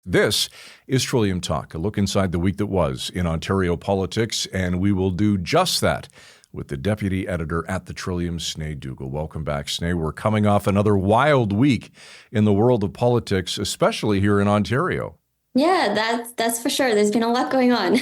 This is Trillium Talk, a look inside the week that was in Ontario politics, and we will do just that with the deputy editor at the Trillium, Sinead Dougal. Welcome back, Sinead. We're coming off another wild week in the world of politics, especially here in Ontario. Yeah, that's for sure. There's been a lot going on.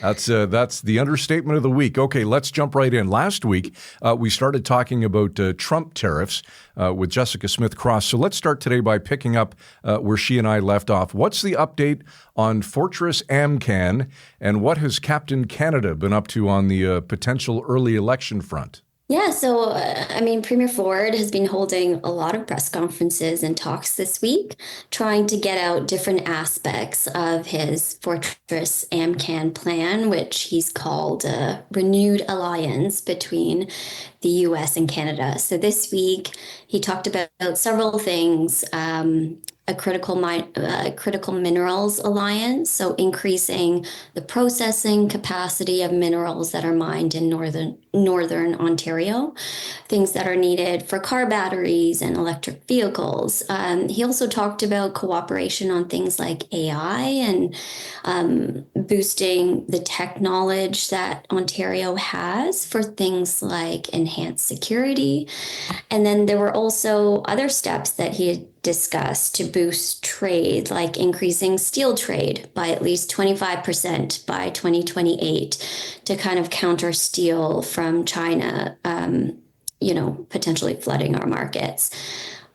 That's the understatement of the week. Okay, let's jump right in. Last week, we started talking about Trump tariffs with Jessica Smith-Cross. So let's start today by picking up where she and I left off. What's the update on Fortress Amcan, and what has Captain Canada been up to on the potential early election front? Yeah, so Premier Ford has been holding a lot of press conferences and talks this week, trying to get out different aspects of his Fortress Amcan plan, which he's called a renewed alliance between the US and Canada. So this week, he talked about several things. A critical minerals alliance, so increasing the processing capacity of minerals that are mined in northern Ontario, things that are needed for car batteries and electric vehicles. He also talked about cooperation on things like AI and boosting the tech knowledge that Ontario has for things like enhanced security. And then there were also other steps that he had discussed to boost trade, like increasing steel trade by at least 25% by 2028 to kind of counter steel from China, potentially flooding our markets.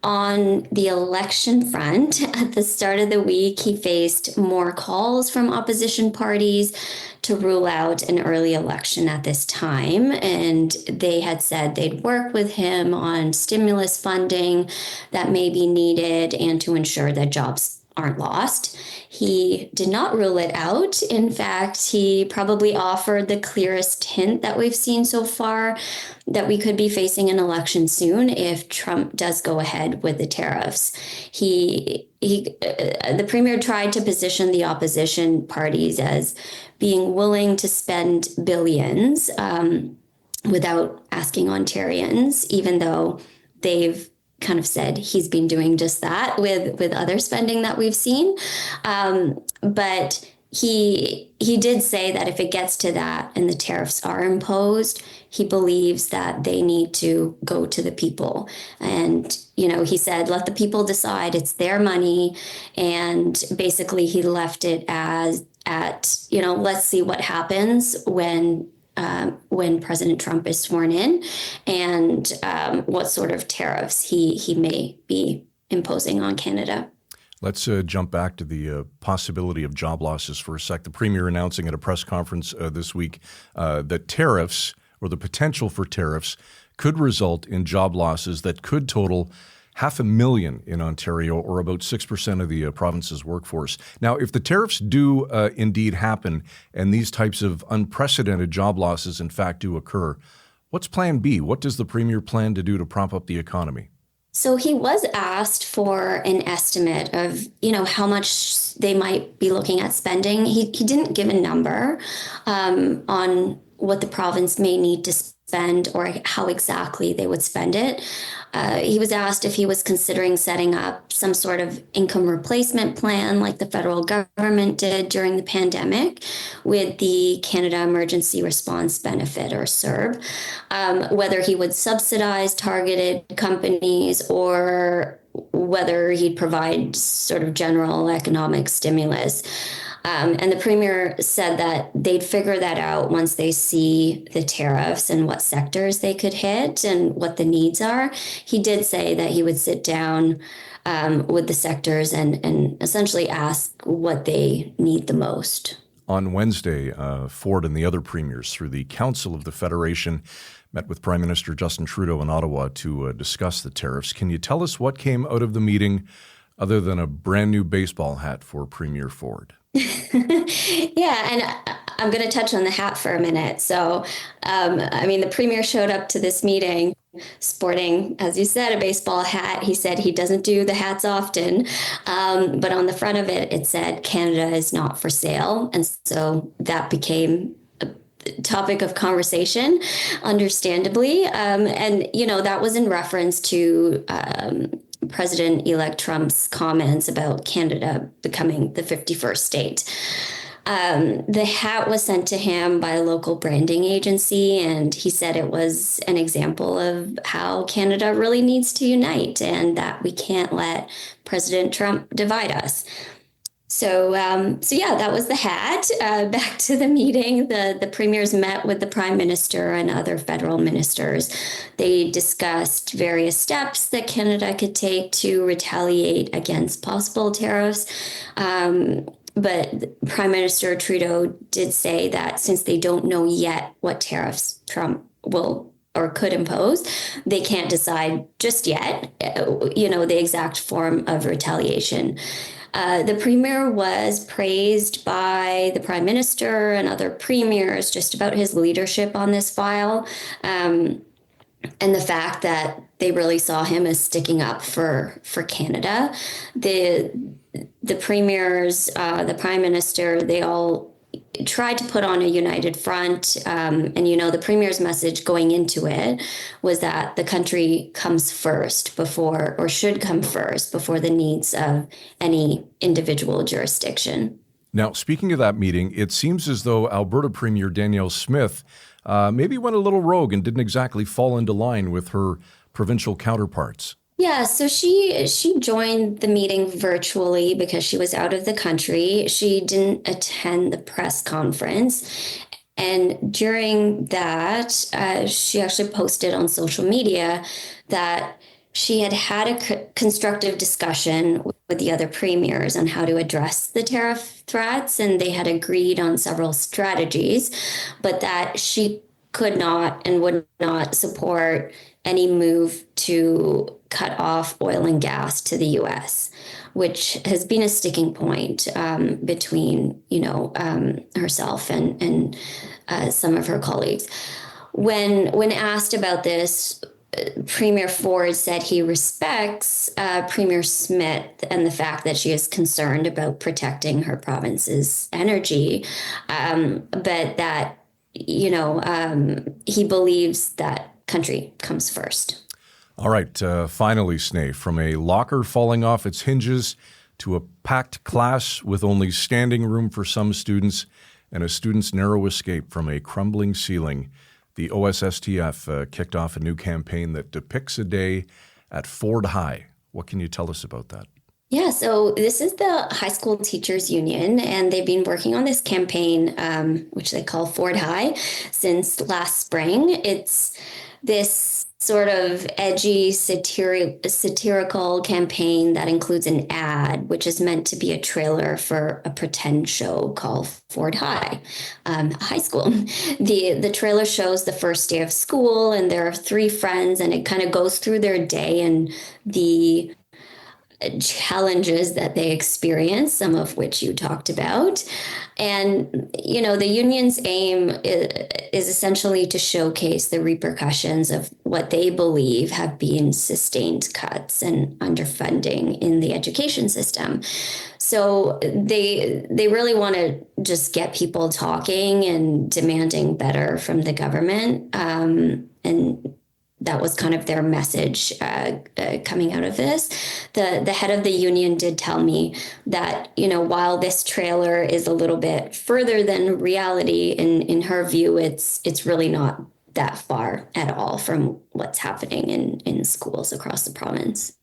On the election front, at the start of the week, he faced more calls from opposition parties to rule out an early election at this time. And they had said they'd work with him on stimulus funding that may be needed and to ensure that jobs aren't lost. He did not rule it out. In fact, he probably offered the clearest hint that we've seen so far that we could be facing an election soon if Trump does go ahead with the tariffs. The premier tried to position the opposition parties as being willing to spend billions without asking Ontarians, even though they've kind of said he's been doing just that with other spending that we've seen. But he did say that if it gets to that and the tariffs are imposed, he believes that they need to go to the people. And, he said, let the people decide. It's their money. And basically he left it at, let's see what happens when President Trump is sworn in and what sort of tariffs he may be imposing on Canada. Let's jump back to the possibility of job losses for a sec. The premier announcing at a press conference this week that tariffs, or the potential for tariffs, could result in job losses that could total 500,000 in Ontario, or about 6% of the province's workforce. Now, if the tariffs do indeed happen and these types of unprecedented job losses in fact do occur, what's plan B? What does the premier plan to do to prop up the economy? So he was asked for an estimate of, how much they might be looking at spending. He didn't give a number on what the province may need to spend or how exactly they would spend it. He was asked if he was considering setting up some sort of income replacement plan like the federal government did during the pandemic with the Canada Emergency Response Benefit, or CERB, whether he would subsidize targeted companies or whether he'd provide sort of general economic stimulus. And the premier said that they'd figure that out once they see the tariffs and what sectors they could hit and what the needs are. He did say that he would sit down with the sectors and essentially ask what they need the most. On Wednesday, Ford and the other premiers through the Council of the Federation met with Prime Minister Justin Trudeau in Ottawa to discuss the tariffs. Can you tell us what came out of the meeting other than a brand new baseball hat for Premier Ford? Yeah, and I'm going to touch on the hat for a minute. So, the premier showed up to this meeting sporting, as you said, a baseball hat. He said he doesn't do the hats often, but on the front of it, it said Canada is not for sale. And so that became a topic of conversation, understandably. And that was in reference to President-elect Trump's comments about Canada becoming the 51st state. The hat was sent to him by a local branding agency, and he said it was an example of how Canada really needs to unite and that we can't let President Trump divide us. So yeah, that was the hat. Back to the meeting, the premiers met with the prime minister and other federal ministers. They discussed various steps that Canada could take to retaliate against possible tariffs. But Prime Minister Trudeau did say that since they don't know yet what tariffs Trump will or could impose, they can't decide just yet, the exact form of retaliation. The premier was praised by the prime minister and other premiers just about his leadership on this file, and the fact that they really saw him as sticking up for Canada. The premiers, the prime minister, they all tried to put on a united front. And the premier's message going into it was that the country comes first before, or should come first before the needs of any individual jurisdiction. Now, speaking of that meeting, it seems as though Alberta Premier Danielle Smith maybe went a little rogue and didn't exactly fall into line with her provincial counterparts. Yeah, so she joined the meeting virtually because she was out of the country. She didn't attend the press conference. And during that, she actually posted on social media that she had a constructive discussion with the other premiers on how to address the tariff threats, and they had agreed on several strategies, but that she could not and would not support any move to cut off oil and gas to the U.S., which has been a sticking point between, herself and some of her colleagues. When asked about this, Premier Ford said he respects Premier Smith and the fact that she is concerned about protecting her province's energy, but that, he believes that country comes first. All right. Finally, Snay, from a locker falling off its hinges to a packed class with only standing room for some students and a student's narrow escape from a crumbling ceiling, the OSSTF kicked off a new campaign that depicts a day at Ford High. What can you tell us about that? Yeah, so this is the high school teachers union, and they've been working on this campaign, which they call Ford High, since last spring. It's this sort of edgy, satirical campaign that includes an ad, which is meant to be a trailer for a pretend show called Ford High, high school. The trailer shows the first day of school, and there are three friends, and it kind of goes through their day and the challenges that they experience, some of which you talked about. And, the union's aim is essentially to showcase the repercussions of what they believe have been sustained cuts and underfunding in the education system. So they really want to just get people talking and demanding better from the government. And that was kind of their message coming out of this. The head of the union did tell me that, while this trailer is a little bit further than reality, in her view, it's really not that far at all from what's happening in schools across the province.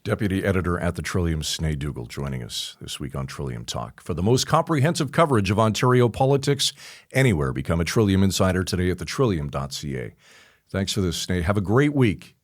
Deputy Editor at the Trillium, Snay Dougal, joining us this week on Trillium Talk. For the most comprehensive coverage of Ontario politics anywhere, become a Trillium Insider today at thetrillium.ca. Thanks for this, Snay. Have a great week.